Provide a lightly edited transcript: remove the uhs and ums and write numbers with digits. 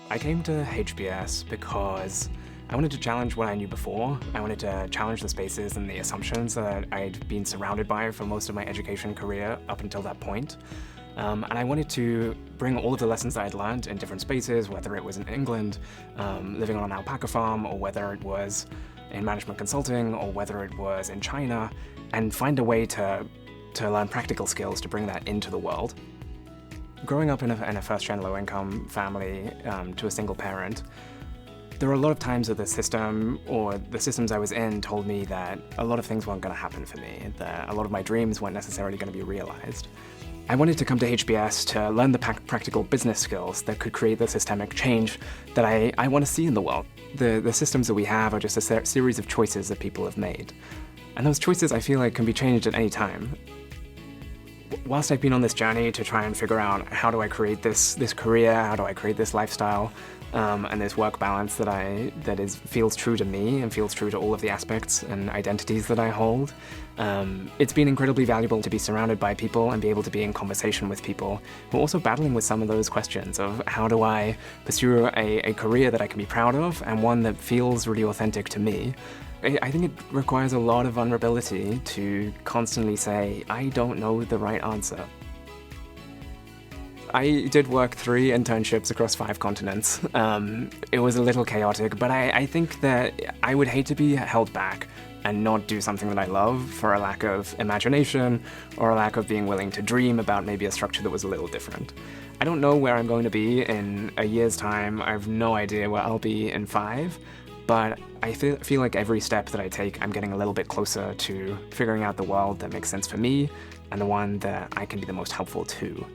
I came to HBS because I wanted to challenge what I knew before. I wanted to challenge the spaces and the assumptions that I'd been surrounded by for most of my education career up until that point. And I wanted to bring all of the lessons that I'd learned in different spaces, whether it was in England, living on an alpaca farm, or whether it was in management consulting, or whether it was in China, and find a way to learn practical skills to bring that into the world. Growing up in a first-gen low-income family to a single parent, there were a lot of times that the system or the systems I was in told me that a lot of things weren't going to happen for me, that a lot of my dreams weren't necessarily going to be realized. I wanted to come to HBS to learn the practical business skills that could create the systemic change that I want to see in the world. The systems that we have are just a series of choices that people have made. And those choices, I feel like, can be changed at any time. Whilst I've been on this journey to try and figure out how do I create this career, how do I create this lifestyle, and this work balance that feels true to me and feels true to all of the aspects and identities that I hold, it's been incredibly valuable to be surrounded by people and be able to be in conversation with people who are also battling with some of those questions of how do I pursue a career that I can be proud of and one that feels really authentic to me. I think it requires a lot of vulnerability to constantly say, I don't know the right answer. I did work 3 internships across 5 continents. It was a little chaotic, but I think that I would hate to be held back and not do something that I love for a lack of imagination or a lack of being willing to dream about maybe a structure that was a little different. I don't know where I'm going to be in a year's time. I have no idea where I'll be in 5. But I feel like every step that I take, I'm getting a little bit closer to figuring out the world that makes sense for me and the one that I can be the most helpful to.